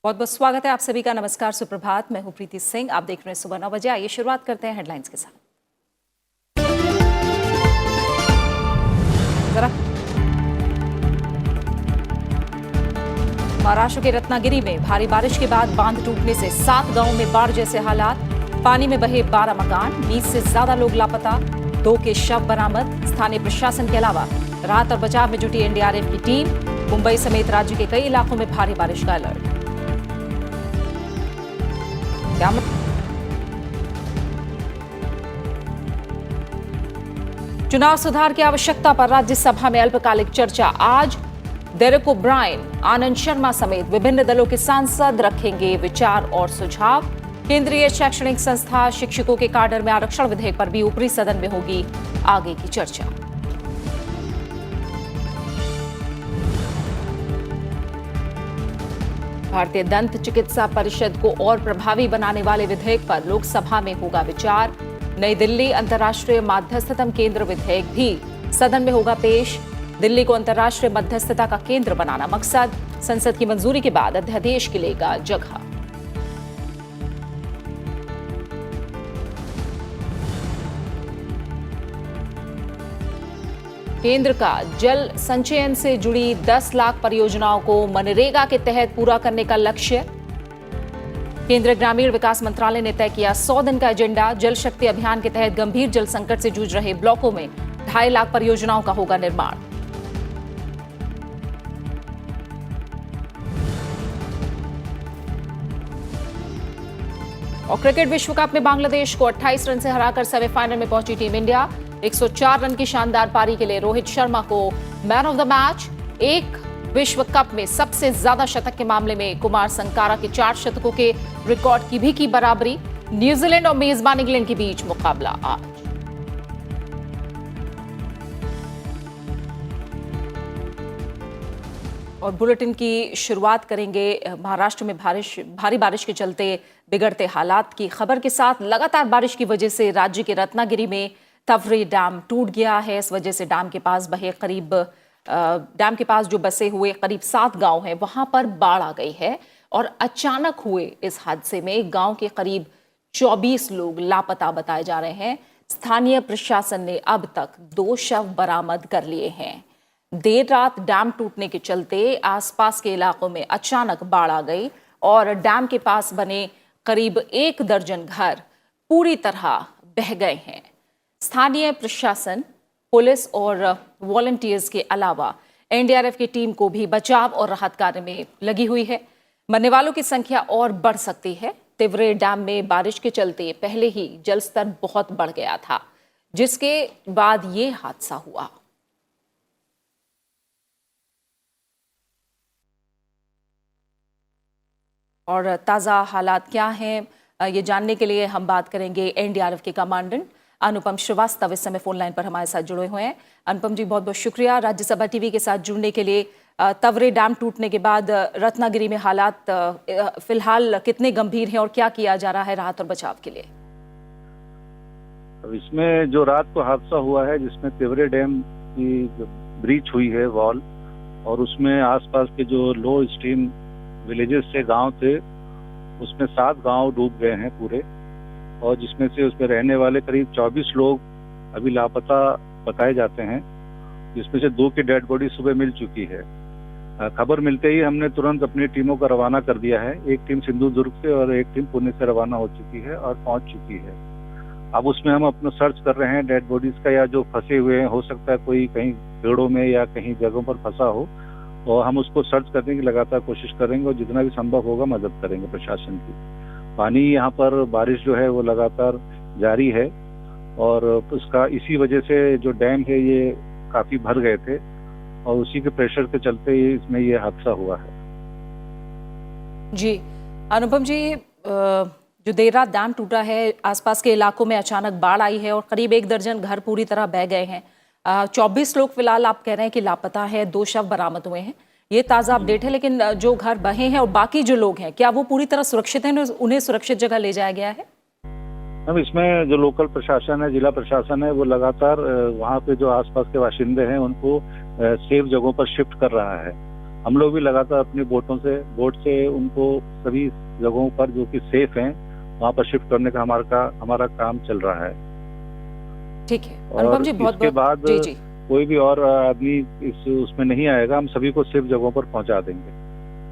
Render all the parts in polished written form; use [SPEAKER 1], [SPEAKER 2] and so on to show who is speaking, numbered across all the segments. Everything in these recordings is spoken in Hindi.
[SPEAKER 1] बहुत बहुत स्वागत है आप सभी का। नमस्कार, सुप्रभात। मैं हूं प्रीति सिंह। आप देख रहे हैं सुबह 9 बजे। आइए शुरुआत करते हैं हेडलाइंस के साथ। जरा महाराष्ट्र के रत्नागिरी में भारी बारिश के बाद बांध टूटने से 7 गांवों में बाढ़ जैसे हालात। पानी में बहे 12 मकान, 20 से ज्यादा लोग लापता, 2 के शव बरामद। स्थानीय प्रशासन के अलावा राहत और बचाव में जुटी एनडीआरएफ की टीम। मुंबई समेत राज्य के कई इलाकों में भारी बारिश का अलर्ट। चुनाव सुधार की आवश्यकता पर राज्यसभा में अल्पकालिक चर्चा आज। डेरेक ओब्रायन, आनंद शर्मा समेत विभिन्न दलों के सांसद रखेंगे विचार और सुझाव। केंद्रीय शैक्षणिक संस्था शिक्षकों के काडर में आरक्षण विधेयक पर भी ऊपरी सदन में होगी आगे की चर्चा। भारतीय दंत चिकित्सा परिषद को और प्रभावी बनाने वाले विधेयक पर लोकसभा में होगा विचार। नई दिल्ली अंतर्राष्ट्रीय मध्यस्थता केंद्र विधेयक भी सदन में होगा पेश। दिल्ली को अंतर्राष्ट्रीय मध्यस्थता का केंद्र बनाना मकसद। संसद की मंजूरी के बाद अध्यादेश की लेगा जगह। केंद्र का जल संचयन से जुड़ी 10 लाख परियोजनाओं को मनरेगा के तहत पूरा करने का लक्ष्य। केंद्रीय ग्रामीण विकास मंत्रालय ने तय किया 100 दिन का एजेंडा। जल शक्ति अभियान के तहत गंभीर जल संकट से जूझ रहे ब्लॉकों में 2.5 लाख परियोजनाओं का होगा निर्माण। और क्रिकेट विश्व कप में बांग्लादेश को 28 रन से हराकर सेमीफाइनल में पहुंची टीम इंडिया। 104 रन की शानदार पारी के लिए रोहित शर्मा को मैन ऑफ द मैच। एक विश्व कप में सबसे ज्यादा शतक के मामले में कुमार संगकारा के 4 शतकों के रिकॉर्ड की भी की बराबरी। न्यूजीलैंड और मेजबान इंग्लैंड के बीच मुकाबला आज। और बुलेटिन की शुरुआत करेंगे महाराष्ट्र में भारी बारिश के चलते बिगड़ते हालात की खबर के साथ। लगातार बारिश की वजह से राज्य के रत्नागिरी में तवरी डैम टूट गया है। इस वजह से डैम के पास जो बसे हुए करीब 7 गांव हैं वहां पर बाढ़ आ गई है। और अचानक हुए इस हादसे में गांव के करीब 24 लोग लापता बताए जा रहे हैं। स्थानीय प्रशासन ने अब तक 2 शव बरामद कर लिए हैं। देर रात डैम टूटने के चलते आसपास के इलाकों में अचानक बाढ़ आ गई और डैम के पास बने करीब 1 दर्जन घर पूरी तरह बह गए हैं। स्थानीय प्रशासन, पुलिस और वॉलंटियर्स के अलावा एनडीआरएफ की टीम को भी बचाव और राहत कार्य में लगी हुई है। मरने वालों की संख्या और बढ़ सकती है। तिवरे डैम में बारिश के चलते पहले ही जलस्तर बहुत बढ़ गया था, जिसके बाद ये हादसा हुआ। और ताज़ा हालात क्या हैं, ये जानने के लिए हम बात करेंगे एनडीआरएफ के कमांडेंट अनुपम श्रीवास्तव। इस समय फोन लाइन पर हमारे साथ जुड़े हुए हैं। अनुपम जी, बहुत बहुत शुक्रिया राज्यसभा टीवी के साथ जुड़ने के लिए। तवरे डैम टूटने के बाद रत्नागिरी में हालात फिलहाल कितने गंभीर हैं और क्या किया जा रहा है राहत और बचाव के लिए?
[SPEAKER 2] अब इसमें जो रात को हादसा हुआ है, जिसमें तिवरे डैम की ब्रीच हुई है वॉल, और उसमें आसपास के जो लो स्ट्रीम विलेजेस से गांव थे, उसमें 7 गांव डूब गए हैं पूरे। और जिसमें से उसमें रहने वाले करीब 24 लोग अभी लापता बताए जाते हैं, जिसमें से 2 की डेड बॉडी सुबह मिल चुकी है। खबर मिलते ही हमने तुरंत अपनी टीमों का रवाना कर दिया है। एक टीम सिंधुदुर्ग से और एक टीम पुणे से रवाना हो चुकी है और पहुंच चुकी है। अब उसमें हम अपना सर्च कर रहे हैं डेड बॉडीज का, या जो फंसे हुए हैं, हो सकता है कोई कहीं पेड़ों में या कहीं जगहों पर फंसा हो, और हम उसको सर्च करने की लगातार कोशिश करेंगे और जितना भी संभव होगा मदद करेंगे प्रशासन की। पानी यहाँ पर बारिश जो है वो लगातार जारी है और उसका इसी वजह से जो डैम है ये काफी भर गए थे और उसी के प्रेशर के चलते इसमें ये हादसा हुआ है।
[SPEAKER 1] जी अनुपम जी, जो देर रात डैम टूटा है, आसपास के इलाकों में अचानक बाढ़ आई है और करीब 1 दर्जन घर पूरी तरह बह गए हैं। 24 लोग फिलहाल आप कह रहे हैं कि लापता है, 2 शव बरामद हुए हैं। ये ताज़ा अपडेट है, लेकिन जो घर बहे हैं और बाकी जो लोग हैं, क्या वो पूरी तरह सुरक्षित हैं? उन्हें सुरक्षित जगह ले जाया गया है?
[SPEAKER 2] अब इसमें जो लोकल प्रशासन है, जिला प्रशासन है, वो लगातार वहाँ पे जो आसपास के बाशिंदे हैं उनको सेफ जगहों पर शिफ्ट कर रहा है। हम लोग भी लगातार अपनी बोट से उनको सभी जगहों पर जो कि सेफ हैं वहां पर शिफ्ट करने का हमारा काम चल रहा है।
[SPEAKER 1] ठीक है
[SPEAKER 2] और
[SPEAKER 1] अनुपम जी, बहुत
[SPEAKER 2] इसके बाद
[SPEAKER 1] जी जी
[SPEAKER 2] कोई भी और आदमी उसमें नहीं आएगा, हम सभी को सेफ जगहों पर पहुंचा देंगे।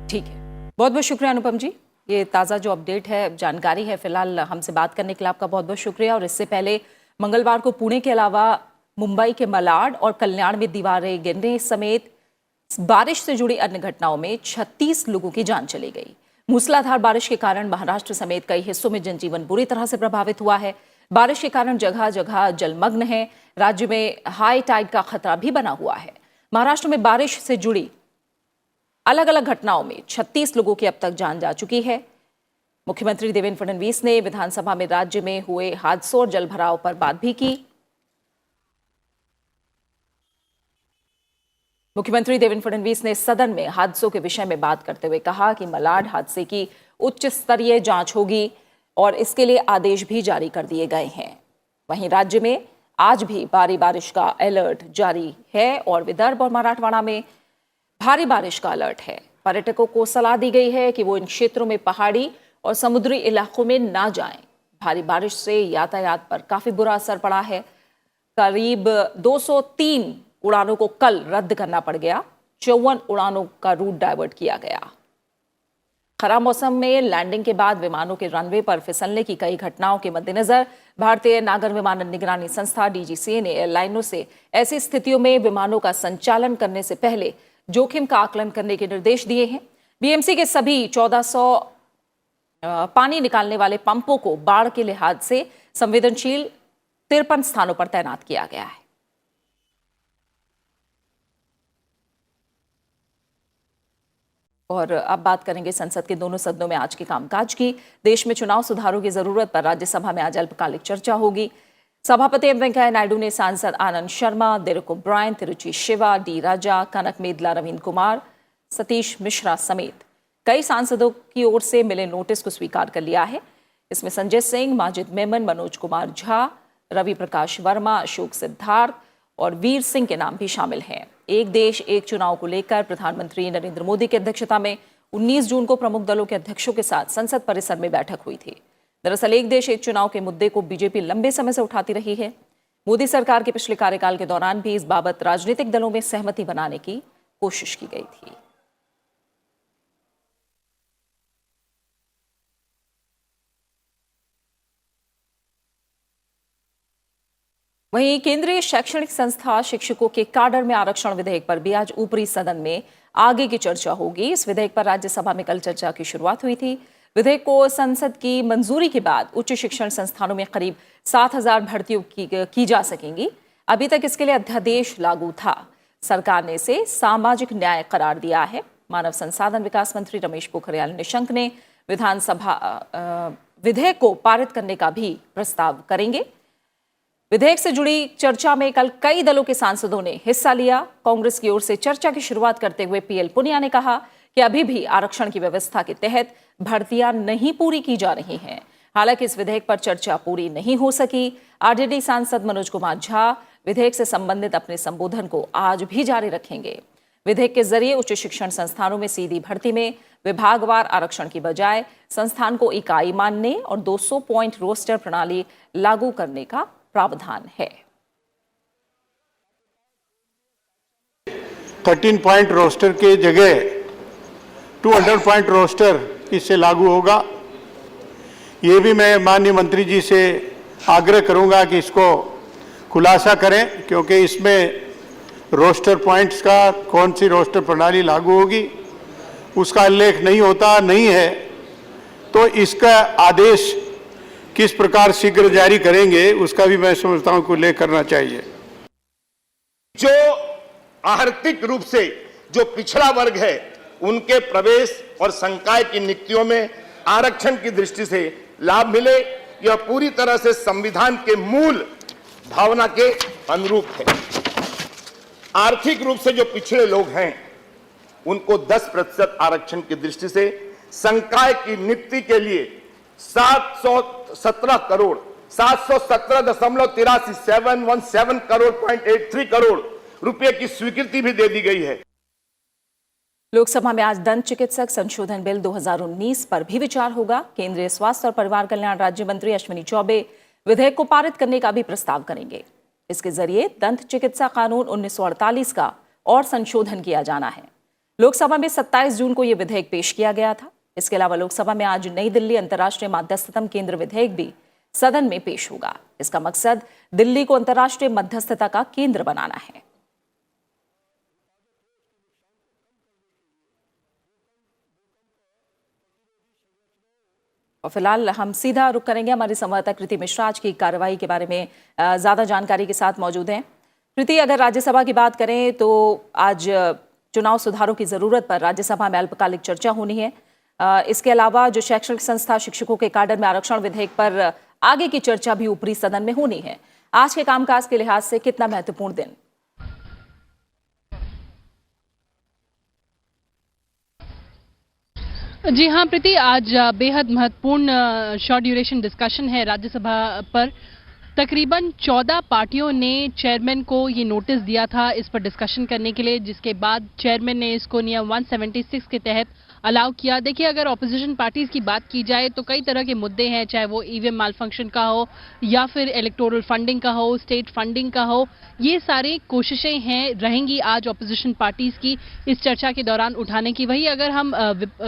[SPEAKER 1] ठीक है, बहुत बहुत शुक्रिया अनुपम जी। ये ताज़ा जो अपडेट है, जानकारी है, फिलहाल हमसे बात करने के लिए आपका बहुत बहुत शुक्रिया। और इससे पहले मंगलवार को पुणे के अलावा मुंबई के मलाड और कल्याण में दीवारें गिरने समेत बारिश से जुड़ी अन्य घटनाओं में 36 लोगों की जान चली गई। मूसलाधार बारिश के कारण महाराष्ट्र समेत कई हिस्सों में जनजीवन बुरी तरह से प्रभावित हुआ है। बारिश के कारण जगह जगह जलमग्न है। राज्य में हाई टाइड का खतरा भी बना हुआ है। महाराष्ट्र में बारिश से जुड़ी अलग अलग घटनाओं में 36 लोगों की अब तक जान जा चुकी है। मुख्यमंत्री देवेंद्र फडणवीस ने विधानसभा में राज्य में हुए हादसों और जलभराव पर बात भी की। मुख्यमंत्री देवेंद्र फडणवीस ने सदन में हादसों के विषय में बात करते हुए कहा कि मलाड हादसे की उच्च स्तरीय जांच होगी और इसके लिए आदेश भी जारी कर दिए गए हैं। वहीं राज्य में आज भी भारी बारिश का अलर्ट जारी है और विदर्भ और मराठवाड़ा में भारी बारिश का अलर्ट है। पर्यटकों को सलाह दी गई है कि वो इन क्षेत्रों में पहाड़ी और समुद्री इलाकों में ना जाएं। भारी बारिश से यातायात पर काफी बुरा असर पड़ा है। करीब 203 उड़ानों को कल रद्द करना पड़ गया। 54 उड़ानों का रूट डाइवर्ट किया गया। खराब मौसम में लैंडिंग के बाद विमानों के रनवे पर फिसलने की कई घटनाओं के मद्देनजर भारतीय नागर विमानन निगरानी संस्था DGCA ने एयरलाइनों से ऐसी स्थितियों में विमानों का संचालन करने से पहले जोखिम का आकलन करने के निर्देश दिए हैं। BMC के सभी 1400 पानी निकालने वाले पंपों को बाढ़ के लिहाज से संवेदनशील 53 स्थानों पर तैनात किया गया है। और अब बात करेंगे संसद के दोनों सदनों में आज के कामकाज की। देश में चुनाव सुधारों की जरूरत पर राज्यसभा में आज अल्पकालिक चर्चा होगी। सभापति एम वेंकैया नायडू ने सांसद Anand Sharma, Derek O'Brien, Tiruchi Siva, D Raja, Kanaka Medala, Ravindra Kumar, Satish Mishra समेत कई सांसदों की ओर से मिले नोटिस को स्वीकार कर लिया है। इसमें संजय सिंह, माजिद मेमन, मनोज कुमार झा, रवि प्रकाश वर्मा, अशोक सिद्धार्थ और वीर सिंह के नाम भी शामिल हैं। एक देश एक चुनाव को लेकर प्रधानमंत्री नरेंद्र मोदी की अध्यक्षता में 19 जून को प्रमुख दलों के अध्यक्षों के साथ संसद परिसर में बैठक हुई थी। दरअसल एक देश एक चुनाव के मुद्दे को बीजेपी लंबे समय से उठाती रही है। मोदी सरकार के पिछले कार्यकाल के दौरान भी इस बाबत राजनीतिक दलों में सहमति बनाने की कोशिश की गई थी। वहीं केंद्रीय शैक्षणिक संस्था शिक्षकों के काडर में आरक्षण विधेयक पर भी आज ऊपरी सदन में आगे की चर्चा होगी। इस विधेयक पर राज्यसभा में कल चर्चा की शुरुआत हुई थी। विधेयक को संसद की मंजूरी के बाद उच्च शिक्षण संस्थानों में करीब 7000 भर्तियों की जा सकेंगी। अभी तक इसके लिए अध्यादेश लागू था। सरकार ने इसे सामाजिक न्याय करार दिया है। मानव संसाधन विकास मंत्री रमेश पोखरियाल निशंक ने विधानसभा विधेयक को पारित करने का भी प्रस्ताव करेंगे। विधेयक से जुड़ी चर्चा में कल कई दलों के सांसदों ने हिस्सा लिया। कांग्रेस की ओर से चर्चा की शुरुआत करते हुए PL पुनिया ने कहा कि अभी भी आरक्षण की व्यवस्था के तहत भर्तियां नहीं पूरी की जा रही हैं। हालांकि इस विधेयक पर चर्चा पूरी नहीं हो सकी। RJD सांसद मनोज कुमार झा विधेयक से संबंधित अपने संबोधन को आज भी जारी रखेंगे। विधेयक के जरिए उच्च शिक्षण संस्थानों में सीधी भर्ती में विभागवार आरक्षण की बजाय संस्थान को इकाई मानने और 200 पॉइंट रोस्टर प्रणाली लागू करने का प्रावधान है।
[SPEAKER 3] 13 पॉइंट रोस्टर के जगह 200 पॉइंट रोस्टर इससे लागू होगा। ये भी मैं माननीय मंत्री जी से आग्रह करूंगा कि इसको खुलासा करें, क्योंकि इसमें रोस्टर पॉइंट्स का कौन सी रोस्टर प्रणाली लागू होगी उसका उल्लेख नहीं है। तो इसका आदेश किस प्रकार शीघ्र जारी करेंगे उसका भी मैं समझता हूं कि उल्लेख करना चाहिए।
[SPEAKER 4] जो आर्थिक रूप से जो पिछड़ा वर्ग है उनके प्रवेश और संकाय की नियुक्तियों में आरक्षण की दृष्टि से लाभ मिले, यह पूरी तरह से संविधान के मूल भावना के अनुरूप है। आर्थिक रूप से जो पिछड़े लोग हैं उनको 10% आरक्षण की दृष्टि से संकाय की नियुक्ति के लिए 717 करोड़ 717.83 करोड़ रुपए की स्वीकृति भी दे दी गई है।
[SPEAKER 1] लोकसभा में आज दंत चिकित्सक संशोधन बिल 2019 पर भी विचार होगा। केंद्रीय स्वास्थ्य और परिवार कल्याण राज्य मंत्री अश्विनी चौबे विधेयक को पारित करने का भी प्रस्ताव करेंगे। इसके जरिए दंत चिकित्सा कानून 1948 का और संशोधन किया जाना है। लोकसभा में 27 जून को यह विधेयक पेश किया गया था। इसके अलावा लोकसभा में आज नई दिल्ली अंतर्राष्ट्रीय मध्यस्थता केंद्र विधेयक भी सदन में पेश होगा। इसका मकसद दिल्ली को अंतर्राष्ट्रीय मध्यस्थता का केंद्र बनाना है। और फिलहाल हम सीधा रुख करेंगे, हमारी संवाददाता कृति मिश्रा आज की कार्रवाई के बारे में ज्यादा जानकारी के साथ मौजूद हैं। कृति, अगर राज्यसभा की बात करें तो आज चुनाव सुधारों की जरूरत पर राज्यसभा में अल्पकालिक चर्चा होनी है। इसके अलावा जो शैक्षणिक संस्था शिक्षकों के काडर में आरक्षण विधेयक पर आगे की चर्चा भी ऊपरी सदन में होनी है। आज के कामकाज के लिहाज से कितना महत्वपूर्ण दिन?
[SPEAKER 5] जी हाँ प्रीति, आज बेहद महत्वपूर्ण शॉर्ट ड्यूरेशन डिस्कशन है राज्यसभा पर। तकरीबन 14 पार्टियों ने चेयरमैन को ये नोटिस दिया था इस पर डिस्कशन करने के लिए, जिसके बाद चेयरमैन ने इसको नियम 176 के तहत अलाउ किया। देखिए, अगर ऑपोजिशन पार्टीज की बात की जाए तो कई तरह के मुद्दे हैं, चाहे वो ईवीएम माल फंक्शन का हो या फिर इलेक्टोरल फंडिंग का हो, स्टेट फंडिंग का हो। ये सारी कोशिशें हैं रहेंगी आज ऑपोजिशन पार्टीज की इस चर्चा के दौरान उठाने की। वही अगर हम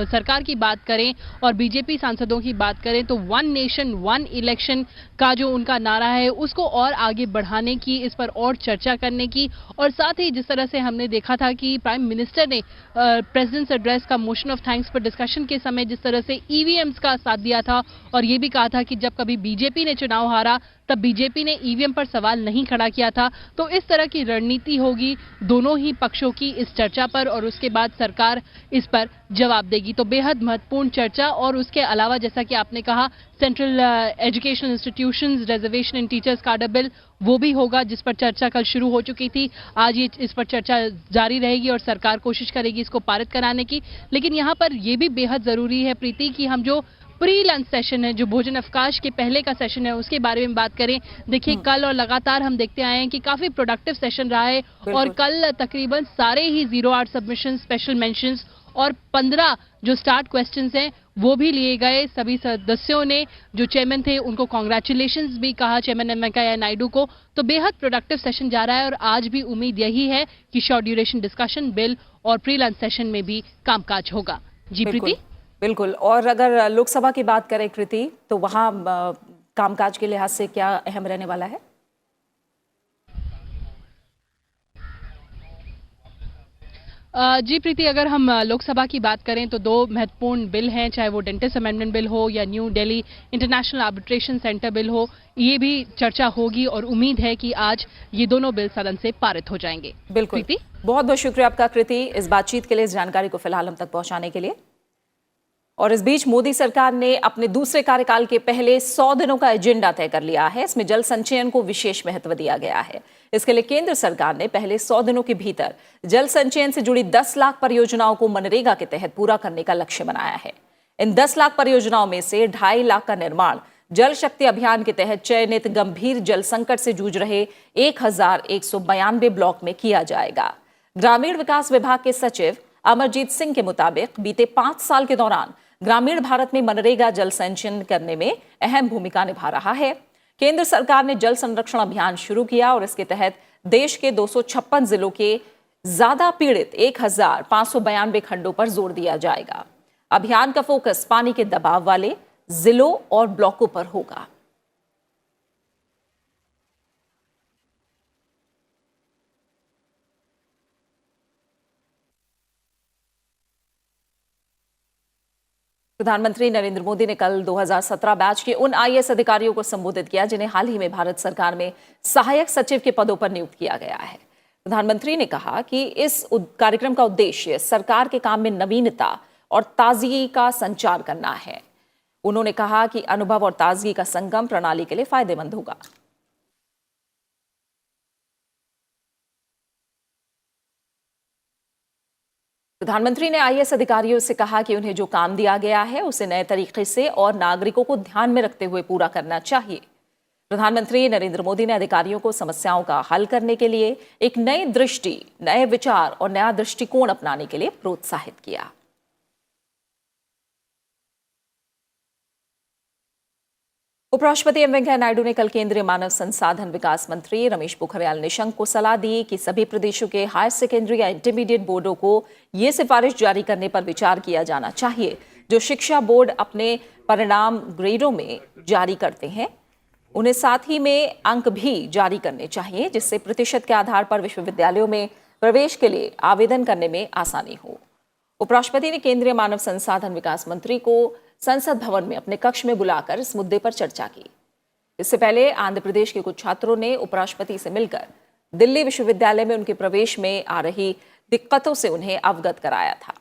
[SPEAKER 5] सरकार की बात करें और बीजेपी सांसदों की बात करें तो 1 नेशन 1 इलेक्शन का जो उनका नारा है उसको और आगे बढ़ाने की, इस पर और चर्चा करने की। और साथ ही जिस तरह से हमने देखा था कि प्राइम मिनिस्टर ने प्रेसिडेंट्स एड्रेस का मोशन ऑफ थैंक्स पर डिस्कशन के समय जिस तरह से ईवीएम्स का साथ दिया था और ये भी कहा था कि जब कभी बीजेपी ने चुनाव हारा तब बीजेपी ने ईवीएम पर सवाल नहीं खड़ा किया था। तो इस तरह की रणनीति होगी दोनों ही पक्षों की इस चर्चा पर और उसके बाद सरकार इस पर जवाब देगी। तो बेहद महत्वपूर्ण चर्चा। और उसके अलावा जैसा कि आपने कहा, सेंट्रल एजुकेशनल इंस्टीट्यूशंस रिजर्वेशन इन टीचर्स कार्डर बिल वो भी होगा, जिस पर चर्चा कल शुरू हो चुकी थी। आज ये इस पर चर्चा जारी रहेगी और सरकार कोशिश करेगी इसको पारित कराने की। लेकिन यहाँ पर यह भी बेहद जरूरी है प्रीति कि हम जो प्री लंच सेशन है, जो भोजन अवकाश के पहले का सेशन है, उसके बारे में बात करें। देखिए, कल और लगातार हम देखते आए हैं कि काफी प्रोडक्टिव सेशन रहा है और कल तकरीबन सारे ही 0 आवर सबमिशन, स्पेशल मेंशंस और 15 जो स्टार्ट क्वेश्चंस हैं वो भी लिए गए। सभी सदस्यों ने, जो चेयरमैन थे, उनको कांग्रेचुलेशंस भी कहा, चेयरमैन एम वेंकैया नायडू को। तो बेहद प्रोडक्टिव सेशन जा रहा है और आज भी उम्मीद यही है कि शॉर्ट ड्यूरेशन डिस्कशन बिल और प्री लंच सेशन में भी कामकाज होगा। जी प्रीति।
[SPEAKER 1] बिल्कुल। और अगर लोकसभा की बात करें कृति, तो वहां कामकाज के लिहाज से क्या अहम रहने वाला है?
[SPEAKER 5] जी प्रीति, अगर हम लोकसभा की बात करें तो 2 महत्वपूर्ण बिल हैं, चाहे वो डेंटिस्ट अमेंडमेंट बिल हो या new Delhi international arbitration centre bill हो। ये भी चर्चा होगी और उम्मीद है कि आज ये दोनों बिल सदन से पारित हो जाएंगे।
[SPEAKER 1] बिल्कुल। बहुत बहुत शुक्रिया आपका कृति, इस बातचीत के लिए, इस जानकारी को फिलहाल हम तक पहुंचाने के लिए। और इस बीच मोदी सरकार ने अपने दूसरे कार्यकाल के पहले 100 दिनों का एजेंडा तय कर लिया है। इसमें जल संचयन को विशेष महत्व दिया गया है। इसके लिए केंद्र सरकार ने पहले 100 दिनों के भीतर जल संचयन से जुड़ी 10 लाख परियोजनाओं को मनरेगा के तहत पूरा करने का लक्ष्य बनाया है। इन 10 लाख परियोजनाओं में से 2.5 लाख का निर्माण जल शक्ति अभियान के तहत चयनित गंभीर जल संकट से जूझ रहे 1192 ब्लॉक में किया जाएगा। ग्रामीण विकास विभाग के सचिव अमरजीत सिंह के मुताबिक बीते 5 साल के दौरान ग्रामीण भारत में मनरेगा जल संचयन करने में अहम भूमिका निभा रहा है। केंद्र सरकार ने जल संरक्षण अभियान शुरू किया और इसके तहत देश के 256 जिलों के ज्यादा पीड़ित 1592 खंडों पर जोर दिया जाएगा। अभियान का फोकस पानी के दबाव वाले जिलों और ब्लॉकों पर होगा। प्रधानमंत्री नरेंद्र मोदी ने कल 2017 बैच के उन आईएएस अधिकारियों को संबोधित किया जिन्हें हाल ही में भारत सरकार में सहायक सचिव के पदों पर नियुक्त किया गया है। प्रधानमंत्री ने कहा कि इस कार्यक्रम का उद्देश्य सरकार के काम में नवीनता और ताजगी का संचार करना है। उन्होंने कहा कि अनुभव और ताजगी का संगम प्रणाली के लिए फायदेमंद होगा। प्रधानमंत्री ने आईएएस अधिकारियों से कहा कि उन्हें जो काम दिया गया है उसे नए तरीके से और नागरिकों को ध्यान में रखते हुए पूरा करना चाहिए। प्रधानमंत्री नरेंद्र मोदी ने अधिकारियों को समस्याओं का हल करने के लिए एक नई दृष्टि, नए विचार और नया दृष्टिकोण अपनाने के लिए प्रोत्साहित किया। उपराष्ट्रपति एम वेंकैया नायडू ने कल केंद्रीय मानव संसाधन विकास मंत्री रमेश पोखरियाल निशंक को सलाह दी कि सभी प्रदेशों के हायर सेकेंडरी या इंटरमीडिएट बोर्डों को ये सिफारिश जारी करने पर विचार किया जाना चाहिए जो शिक्षा बोर्ड अपने परिणाम ग्रेडों में जारी करते हैं। उन्हें साथ ही में अंक भी जारी करने चाहिए जिससे प्रतिशत के आधार पर विश्वविद्यालयों में प्रवेश के लिए आवेदन करने में आसानी हो। उपराष्ट्रपति ने केंद्रीय मानव संसाधन विकास मंत्री को संसद भवन में अपने कक्ष में बुलाकर इस मुद्दे पर चर्चा की। इससे पहले आंध्र प्रदेश के कुछ छात्रों ने उपराष्ट्रपति से मिलकर दिल्ली विश्वविद्यालय में उनके प्रवेश में आ रही दिक्कतों से उन्हें अवगत कराया था।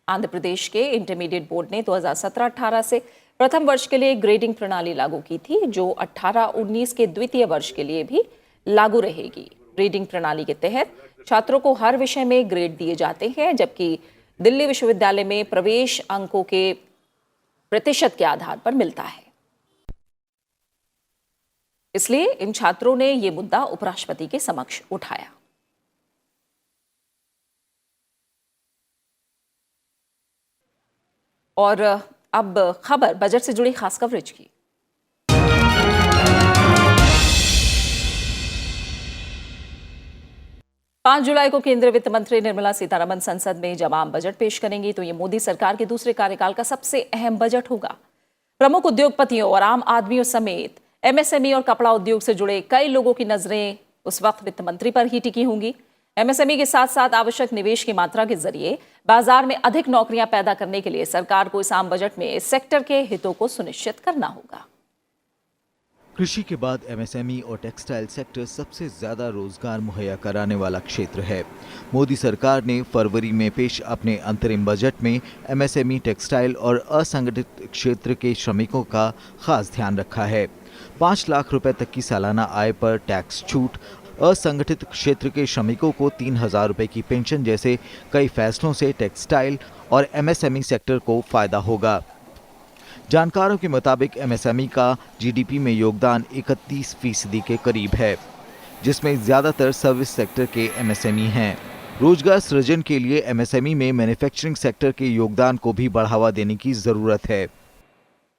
[SPEAKER 1] आंध्र प्रदेश के इंटरमीडिएट बोर्ड ने 2017-18 से प्रथम वर्ष के लिए ग्रेडिंग प्रणाली लागू की थी जो 18-19 के द्वितीय वर्ष के लिए भी लागू रहेगी। ग्रेडिंग प्रणाली के तहत छात्रों को हर विषय में ग्रेड दिए जाते हैं जबकि दिल्ली विश्वविद्यालय में प्रवेश अंकों के प्रतिशत के आधार पर मिलता है। इसलिए इन छात्रों ने यह मुद्दा उपराष्ट्रपति के समक्ष उठाया। और अब खबर बजट से जुड़ी खास कवरेज की। पांच जुलाई को केंद्रीय वित्त मंत्री निर्मला सीतारमण संसद में जवाब बजट पेश करेंगी तो ये मोदी सरकार के दूसरे कार्यकाल का सबसे अहम बजट होगा। प्रमुख उद्योगपतियों और आम आदमियों समेत एमएसएमई और कपड़ा उद्योग से जुड़े कई लोगों की नजरें उस वक्त वित्त मंत्री पर ही टिकी होंगी। एमएसएमई के साथ साथ आवश्यक निवेश की मात्रा के जरिए बाजार में अधिक नौकरियां पैदा करने के लिए सरकार को इस आम बजट में इस सेक्टर के हितों को सुनिश्चित करना होगा।
[SPEAKER 6] कृषि के बाद एमएसएमई और टेक्सटाइल सेक्टर सबसे ज्यादा रोजगार मुहैया कराने वाला क्षेत्र है। मोदी सरकार ने फरवरी में पेश अपने अंतरिम बजट में एमएसएमई, टेक्सटाइल और असंगठित क्षेत्र के श्रमिकों का खास ध्यान रखा है। 5 लाख रुपए तक की सालाना आय पर टैक्स छूट, असंगठित क्षेत्र के श्रमिकों को 3,000 रुपए की पेंशन जैसे कई फैसलों से टेक्सटाइल और एमएसएमई सेक्टर को फायदा होगा। जानकारों के मुताबिक एमएसएमई का जीडीपी में योगदान 31% के करीब है, जिसमें ज्यादातर सर्विस सेक्टर के एमएसएमई हैं। रोजगार सृजन के लिए एमएसएमई में मैन्युफैक्चरिंग सेक्टर के योगदान को भी बढ़ावा देने की जरूरत है।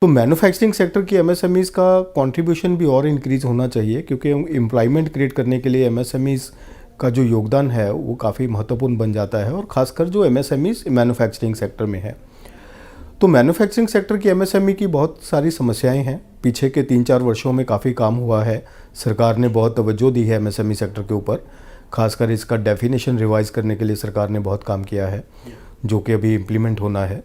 [SPEAKER 7] तो मैन्युफैक्चरिंग सेक्टर की एमएसएमईज का कंट्रीब्यूशन भी और इंक्रीज होना चाहिए क्योंकि एम्प्लॉयमेंट क्रिएट करने के लिए एमएसएमईज का जो योगदान है वो काफ़ी महत्वपूर्ण बन जाता है और ख़ासकर जो एमएसएमईज मैन्युफैक्चरिंग सेक्टर में है। तो मैन्युफैक्चरिंग सेक्टर की एमएसएमई की बहुत सारी समस्याएं हैं। पीछे के 3-4 वर्षों में काफ़ी काम हुआ है। सरकार ने बहुत तवज्जो दी है एमएसएमई सेक्टर के ऊपर। खासकर इसका डेफिनेशन रिवाइज करने के लिए सरकार ने बहुत काम किया है जो कि अभी इम्प्लीमेंट होना है।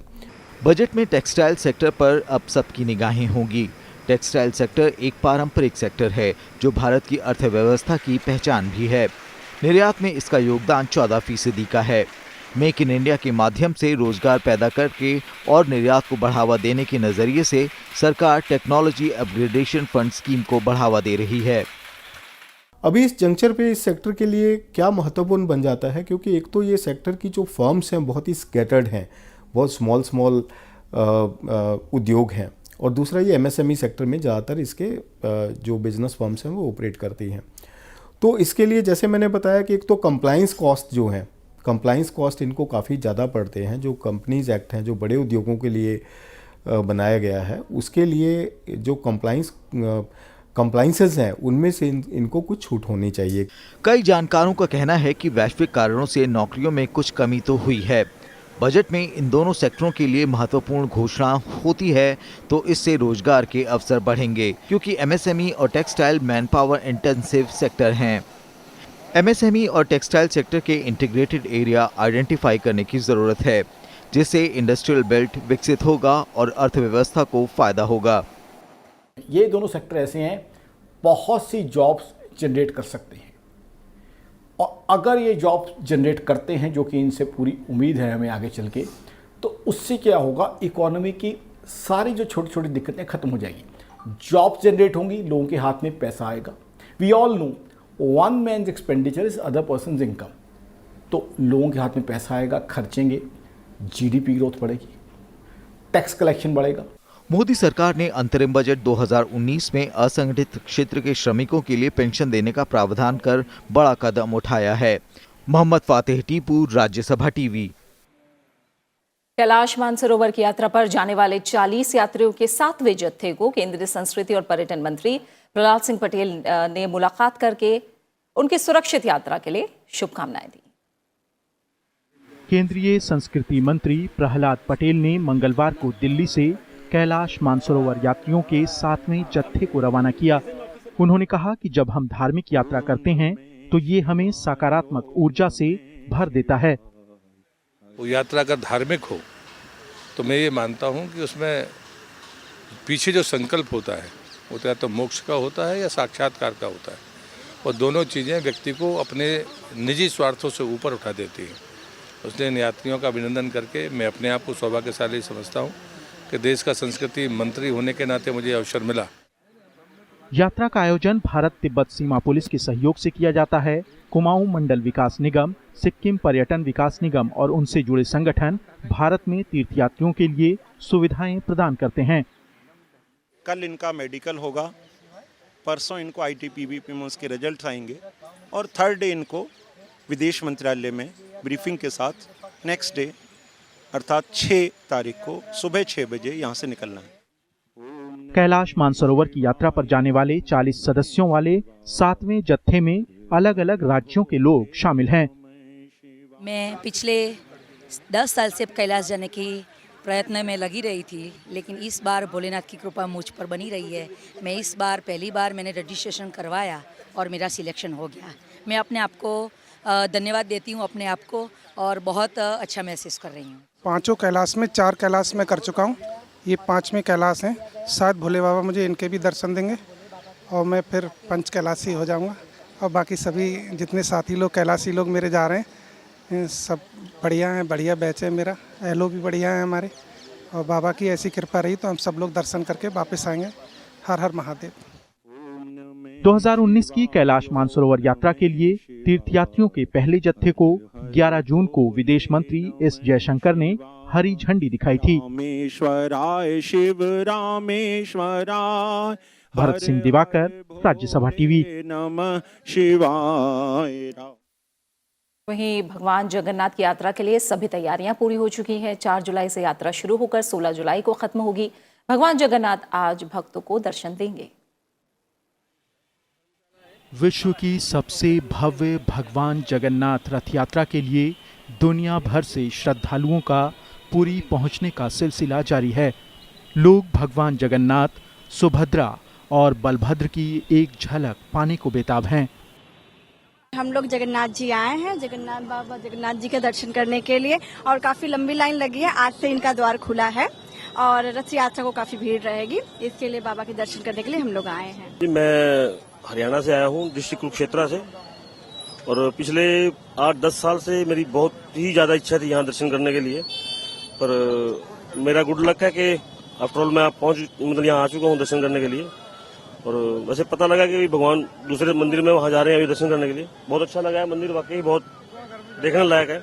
[SPEAKER 6] बजट में टेक्सटाइल सेक्टर पर अब सबकी निगाहें होंगी। टेक्सटाइल सेक्टर एक पारंपरिक सेक्टर है जो भारत की अर्थव्यवस्था की पहचान भी है। निर्यात में इसका योगदान 14% का है। मेक इन इंडिया के माध्यम से रोजगार पैदा करके और निर्यात को बढ़ावा देने के नजरिए से सरकार टेक्नोलॉजी अपग्रेडेशन फंड स्कीम को बढ़ावा दे रही है।
[SPEAKER 7] अभी इस जंक्चर पे इस सेक्टर के लिए क्या महत्वपूर्ण बन जाता है क्योंकि एक तो ये सेक्टर की जो फर्म्स हैं बहुत ही स्कैटर्ड हैं, बहुत स्मॉल उद्योग हैं और दूसरा ये एमएसएमई सेक्टर में ज़्यादातर इसके जो बिजनेस फर्म्स हैं वो ऑपरेट करती हैं। तो इसके लिए जैसे मैंने बताया कि एक तो कंप्लाइंस कॉस्ट जो है, कंप्लाइंस कॉस्ट इनको काफ़ी ज़्यादा पड़ते हैं। जो कंपनीज एक्ट हैं जो बड़े उद्योगों के लिए बनाया गया है उसके लिए जो कंप्लाइंसेस हैं उनमें से इनको कुछ छूट होनी चाहिए।
[SPEAKER 6] कई जानकारों का कहना है कि वैश्विक कारणों से नौकरियों में कुछ कमी तो हुई है। बजट में इन दोनों सेक्टरों के लिए महत्वपूर्ण घोषणा होती है तो इससे रोजगार के अवसर बढ़ेंगे क्योंकि एमएसएमई और textile man power intensive sector हैं। एमएसएमई और टेक्सटाइल सेक्टर के इंटीग्रेटेड एरिया आइडेंटिफाई करने की जरूरत है जिससे इंडस्ट्रियल बेल्ट विकसित होगा और अर्थव्यवस्था को फायदा होगा।
[SPEAKER 8] ये दोनों सेक्टर ऐसे हैं बहुत सी जॉब्स जनरेट कर सकते हैं और अगर ये जॉब्स जनरेट करते हैं जो कि इनसे पूरी उम्मीद है हमें आगे चल के, तो उससे क्या होगा, इकोनॉमी की सारी जो छोटी छोटी दिक्कतें खत्म हो जाएगी। जॉब्स जनरेट होंगी, लोगों के हाथ में पैसा आएगा। We all know one man's expenditure is other person's income. तो लोगों के हाथ में पैसा आएगा, खर्चेंगे, जीडीपी ग्रोथ बढ़ेगी, टैक्स कलेक्शन बढ़ेगा।
[SPEAKER 6] मोदी सरकार ने अंतरिम बजट 2019 में असंगठित क्षेत्र के श्रमिकों के लिए पेंशन देने का प्रावधान कर बड़ा कदम उठाया है। मोहम्मद फातेह टीपू, राज्यसभा टीवी।
[SPEAKER 1] कैलाश मानसरोवर की यात्रा पर जाने वाले 40 यात्रियों के 7वें जत्थे को केंद्रीय संस्कृति और पर्यटन मंत्री प्रहलाद सिंह पटेल ने मुलाकात करके उनकी सुरक्षित यात्रा के लिए शुभकामनाएं दी।
[SPEAKER 9] केंद्रीय संस्कृति मंत्री प्रहलाद पटेल ने मंगलवार को दिल्ली से कैलाश मानसरोवर यात्रियों के 7वें जत्थे को रवाना किया। उन्होंने कहा कि जब हम धार्मिक यात्रा करते हैं तो ये हमें सकारात्मक ऊर्जा से भर देता है।
[SPEAKER 10] वो यात्रा अगर धार्मिक हो तो मैं ये मानता हूँ कि उसमें पीछे जो संकल्प होता है वो या तो मोक्ष का होता है या साक्षात्कार का होता है, और दोनों चीज़ें व्यक्ति को अपने निजी स्वार्थों से ऊपर उठा देती हैं। उसने इन यात्रियों का अभिनंदन करके मैं अपने आप को सौभाग्यशाली समझता हूँ कि देश का संस्कृति मंत्री होने के नाते मुझे अवसर मिला।
[SPEAKER 9] यात्रा का आयोजन भारत तिब्बत सीमा पुलिस के सहयोग से किया जाता है। कुमाऊं मंडल विकास निगम, सिक्किम पर्यटन विकास निगम और उनसे जुड़े संगठन भारत में तीर्थयात्रियों के लिए सुविधाएं प्रदान करते हैं।
[SPEAKER 11] कल इनका मेडिकल होगा, परसों इनको ITPBP में उसके रिजल्ट आएंगे और थर्ड डे इनको विदेश मंत्रालय में ब्रीफिंग के साथ नेक्स्ट डे अर्थात 6 तारीख को सुबह 6 बजे यहाँ से निकलना है।
[SPEAKER 9] कैलाश मानसरोवर की यात्रा पर जाने वाले 40 सदस्यों वाले 7वें जत्थे में अलग अलग राज्यों के लोग शामिल हैं।
[SPEAKER 12] मैं पिछले 10 साल से कैलाश जाने की प्रयत्न में लगी रही थी, लेकिन इस बार भोलेनाथ की कृपा मुझ पर बनी रही है। मैं इस बार पहली बार मैंने रजिस्ट्रेशन करवाया और मेरा सिलेक्शन हो गया। मैं अपने आप को धन्यवाद देती हूँ अपने आप को और बहुत अच्छा महसूस कर रही हूँ।
[SPEAKER 13] 5 कैलाश में 4 कैलाश में कर चुका हूँ, ये 5वें कैलाश हैं। शायद भोले बाबा मुझे इनके भी दर्शन देंगे और मैं फिर 5 कैलाशी हो जाऊँगा। और बाकी सभी जितने साथी लोग कैलाशी लोग मेरे जा रहे हैं सब बढ़िया हैं, बढ़िया बैच है मेरा, एलो भी बढ़िया है हमारे, और बाबा की ऐसी कृपा रही तो हम सब लोग दर्शन करके वापस आएंगे। हर हर महादेव।
[SPEAKER 9] 2019 की कैलाश मानसरोवर यात्रा के लिए तीर्थयात्रियों के पहले जत्थे को 11 जून को विदेश मंत्री एस जयशंकर ने हरी झंडी दिखाई थी।
[SPEAKER 11] रामेश्वराय शिव रामेश्वराय।
[SPEAKER 9] भरत सिंह दिवाकर, राज्यसभा टीवी।
[SPEAKER 11] नमः शिवाय।
[SPEAKER 1] वहीं भगवान जगन्नाथ की यात्रा के लिए सभी तैयारियां पूरी हो चुकी हैं। 4 जुलाई से यात्रा शुरू होकर 16 जुलाई को खत्म होगी। भगवान जगन्नाथ आज भक्तों को दर्शन देंगे।
[SPEAKER 9] विश्व की सबसे भव्य भगवान जगन्नाथ रथ यात्रा के लिए दुनिया भर से श्रद्धालुओं का पुरी पहुंचने का सिलसिला जारी है। लोग भगवान जगन्नाथ, सुभद्रा और बलभद्र की एक झलक पाने को बेताब हैं।
[SPEAKER 14] हम लोग जगन्नाथ जी आए हैं, जगन्नाथ बाबा जगन्नाथ जी के दर्शन करने के लिए, और काफी लंबी लाइन लगी है। आज से इनका द्वार खुला है और रथ यात्रा को काफी भीड़ रहेगी, इसके लिए बाबा के दर्शन करने के लिए हम लोग आए हैं।
[SPEAKER 15] मैं हरियाणा से आया हूँ, डिस्ट्रिक्ट कुरुक्षेत्र से, और पिछले 8-10 साल से मेरी बहुत ही ज्यादा इच्छा थी यहाँ दर्शन करने के लिए, पर मेरा गुड लक है कि आफ्टर ऑल मैं मतलब यहाँ आ चुका हूँ दर्शन करने के लिए। और वैसे पता लगा कि भगवान दूसरे मंदिर में वहाँ जा रहे हैं अभी दर्शन करने के लिए। बहुत अच्छा लगा है, मंदिर वाकई बहुत देखने लायक है।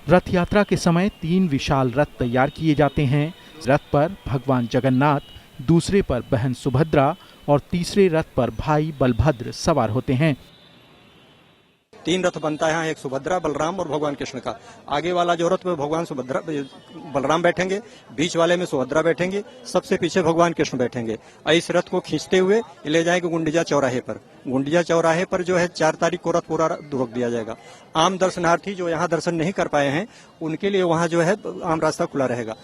[SPEAKER 9] रथ यात्रा के समय 3 विशाल रथ तैयार किए जाते हैं। रथ पर भगवान जगन्नाथ, दूसरे पर बहन सुभद्रा और तीसरे रथ पर भाई बलभद्र सवार होते हैं।
[SPEAKER 16] 3 रथ बनता है यहाँ, एक सुभद्रा, बलराम और भगवान कृष्ण का। आगे वाला जो रथ में भगवान सुभद्रा बलराम बैठेंगे, बीच वाले में सुभद्रा बैठेंगे, सबसे पीछे भगवान कृष्ण बैठेंगे। इस रथ को खींचते हुए ले जाएंगे गुंडिजा चौराहे पर। गुंडिजा चौराहे पर जो है 4 तारीख को रथ पूरा रोक दिया जाएगा। आम दर्शनार्थी जो यहाँ दर्शन नहीं कर पाए हैं उनके लिए वहाँ जो है आम रास्ता खुला रहेगा।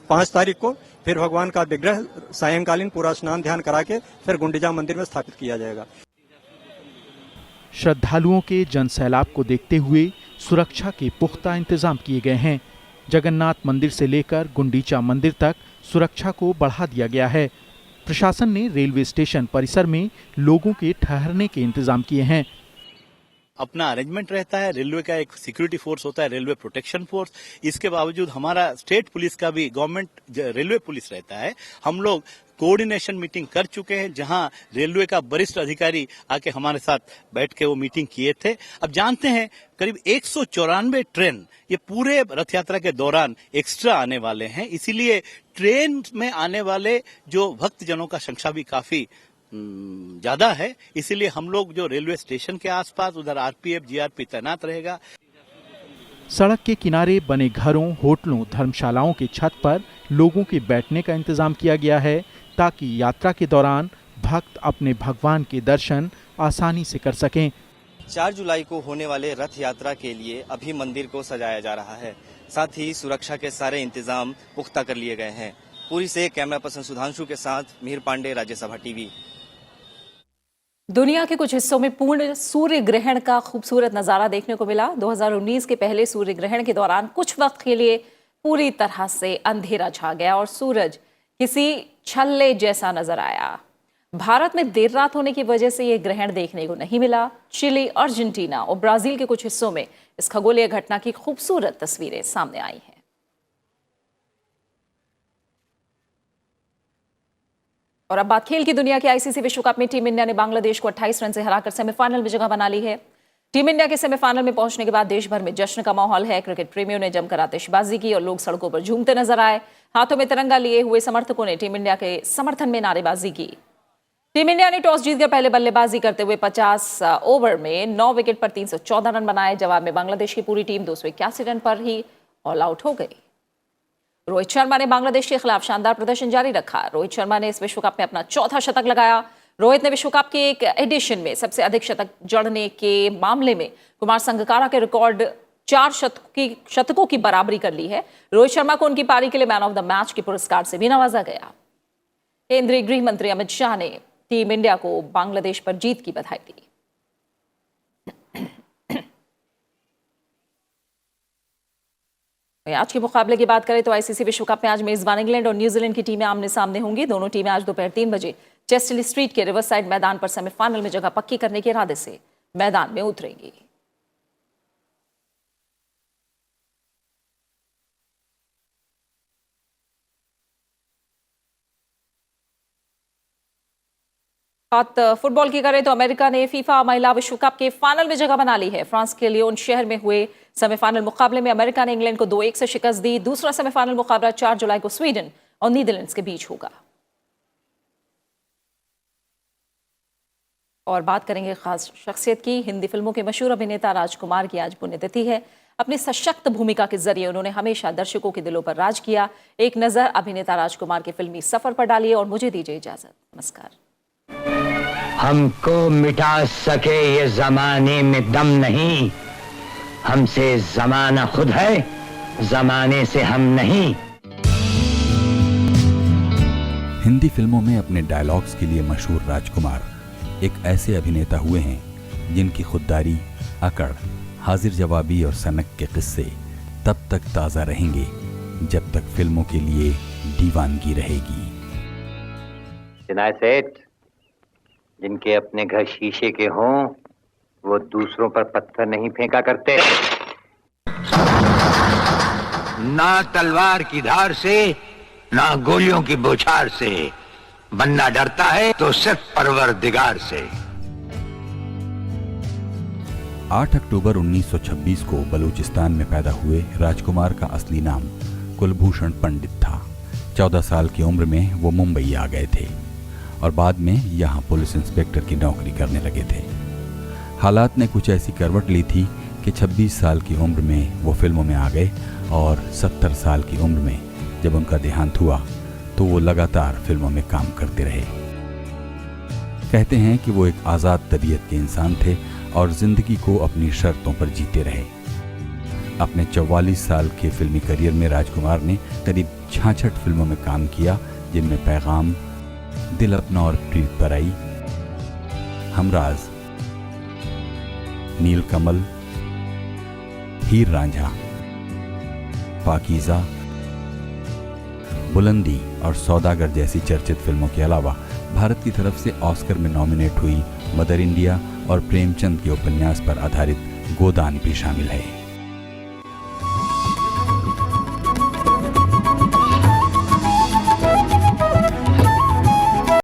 [SPEAKER 16] 5 तारीख को फिर भगवान का विग्रह सायंकालीन पूरा स्नान ध्यान करा के फिर गुंडिजा मंदिर में स्थापित किया जाएगा।
[SPEAKER 9] श्रद्धालुओं के जनसैलाब को देखते हुए सुरक्षा के पुख्ता इंतजाम किए गए हैं। जगन्नाथ मंदिर से लेकर गुंडीचा मंदिर तक सुरक्षा को बढ़ा दिया गया है। प्रशासन ने रेलवे स्टेशन परिसर में लोगों के ठहरने के इंतजाम किए हैं।
[SPEAKER 17] अपना अरेंजमेंट रहता है, रेलवे का एक सिक्योरिटी फोर्स होता है, रेलवे प्रोटेक्शन फोर्स। इसके बावजूद हमारा स्टेट पुलिस का भी गवर्नमेंट रेलवे पुलिस रहता है। हम लोग कोऑर्डिनेशन मीटिंग कर चुके हैं, जहां रेलवे का वरिष्ठ अधिकारी आके हमारे साथ बैठ के वो मीटिंग किए थे। अब जानते हैं करीब 194 ट्रेन ये पूरे रथ यात्रा के दौरान एक्स्ट्रा आने वाले हैं, इसीलिए ट्रेन में आने वाले जो भक्तजनों का संख्या भी काफी ज्यादा है। इसीलिए हम लोग जो रेलवे स्टेशन के आसपास उधर आरपीएफ जीआरपी तैनात रहेगा।
[SPEAKER 9] सड़क के किनारे बने घरों, होटलों, धर्मशालाओं की छत पर लोगों के बैठने का इंतजाम किया गया है ताकि यात्रा के दौरान भक्त अपने भगवान के दर्शन आसानी से कर सकें।
[SPEAKER 18] 4 जुलाई को होने वाले रथ यात्रा के लिए अभी मंदिर को सजाया जा रहा है। साथ ही सुरक्षा के सारे इंतजाम पुख्ता कर लिए गए हैं। पुरी से कैमरा पर्सन सुधांशु के साथ मिहिर पांडे, राज्यसभा टीवी।
[SPEAKER 1] दुनिया के कुछ हिस्सों में पूर्ण सूर्य ग्रहण का खूबसूरत नजारा देखने को मिला। 2019 के पहले सूर्य ग्रहण के दौरान कुछ वक्त के लिए पूरी तरह से अंधेरा छा गया और सूरज किसी छल्ले जैसा नजर आया। भारत में देर रात होने की वजह से यह ग्रहण देखने को नहीं मिला। चिली, अर्जेंटीना और ब्राजील के कुछ हिस्सों में इस खगोलीय घटना की खूबसूरत तस्वीरें सामने आई हैं। और अब बात खेल की दुनिया के। आईसीसी विश्व कप में टीम इंडिया ने बांग्लादेश को 28 रन से हराकर सेमीफाइनल में जगह बना ली है। टीम इंडिया के सेमीफाइनल में पहुंचने के बाद देश भर में जश्न का माहौल है। क्रिकेट प्रेमियों ने जमकर आतिशबाजी की और लोग सड़कों पर झूमते नजर आए। हाथों में तिरंगा लिए हुए समर्थकों ने टीम इंडिया के समर्थन में नारेबाजी की। टीम इंडिया ने टॉस जीतकर पहले बल्लेबाजी करते हुए 50 ओवर में 9 विकेट पर 314 रन बनाए। जवाब में बांग्लादेश की पूरी टीम 281 रन पर ही ऑल आउट हो गई। रोहित शर्मा ने बांग्लादेश के खिलाफ शानदार प्रदर्शन जारी रखा। रोहित शर्मा ने इस विश्व कप में अपना चौथा शतक लगाया। रोहित ने विश्व कप के एक एडिशन में सबसे अधिक शतक जड़ने के मामले में कुमार संगकारा के रिकॉर्ड 4 शतकों की बराबरी कर ली है। रोहित शर्मा को उनकी पारी के लिए मैन ऑफ द मैच के पुरस्कार से भी नवाजा गया। केंद्रीय गृह मंत्री अमित शाह ने टीम इंडिया को बांग्लादेश पर जीत की बधाई दी। आज के मुकाबले की बात करें तो आईसीसी विश्व कप में आज मेजबान इंग्लैंड और न्यूजीलैंड की टीमें आमने सामने होंगी। दोनों टीमें आज दोपहर 3 बजे चेस्टरली स्ट्रीट के रिवरसाइड मैदान पर सेमीफाइनल में जगह पक्की करने के इरादे से मैदान में उतरेंगी। बात फुटबॉल की करें तो अमेरिका ने फीफा महिला विश्व कप के फाइनल में जगह बना ली है। फ्रांस के लियोन शहर में हुए सेमीफाइनल मुकाबले में अमेरिका ने इंग्लैंड को 2-1 से शिकस्त दी। दूसरा सेमीफाइनल मुकाबला 4 जुलाई को स्वीडन और नीदरलैंड्स के बीच होगा। और बात करेंगे खास शख्सियत की। हिंदी फिल्मों के मशहूर अभिनेता राजकुमार की आज पुण्यतिथि है। अपनी सशक्त भूमिका के जरिए उन्होंने हमेशा दर्शकों के दिलों पर राज किया। एक नजर अभिनेता राजकुमार के फिल्मी सफर पर डालिए और मुझे दीजिए इजाजत। नमस्कार।
[SPEAKER 19] हमको मिटा सके ये जमाने में दम नहीं, हमसे जमाना खुद है, जमाने से हम नहीं।
[SPEAKER 20] हिंदी फिल्मों में अपने डायलॉग्स के लिए मशहूर राजकुमार एक ऐसे अभिनेता हुए हैं जिनकी खुददारी, अकड़, हाजिर जवाबी और सनक के किस्से तब तक ताज़ा रहेंगे जब तक फिल्मों के लिए दीवानगी रहेगी।
[SPEAKER 19] सेठ, जिनके अपने घर शीशे के हों वो दूसरों पर पत्थर नहीं फेंका करते। ना तलवार की धार से, ना गोलियों की बौछार से, बनना डरता है तो सिर्फ परवरदिगार से।
[SPEAKER 20] 8 अक्टूबर 1926 को बलूचिस्तान में पैदा हुए राजकुमार का असली नाम कुलभूषण पंडित था। 14 साल की उम्र में वो मुंबई आ गए थे और बाद में यहाँ पुलिस इंस्पेक्टर की नौकरी करने लगे थे। हालात ने कुछ ऐसी करवट ली थी कि 26 साल की उम्र में वो फिल्मों में आ गए और 70 साल की उम्र में जब उनका देहांत हुआ तो वो लगातार फिल्मों में काम करते रहे। कहते हैं कि वो एक आज़ाद तबीयत के इंसान थे और जिंदगी को अपनी शर्तों पर जीते रहे। अपने 44 साल के फिल्मी करियर में राजकुमार ने करीब 66 फिल्मों में काम किया, जिनमें पैगाम, दिल अपना और प्रीत पराई, हमराज, नीलकमल, हीर रांझा, पाकीज़ा, बुलंदी और सौदागर जैसी चर्चित फिल्मों के अलावा भारत की तरफ से ऑस्कर में नॉमिनेट हुई मदर इंडिया और प्रेमचंद के उपन्यास पर आधारित गोदान भी शामिल है।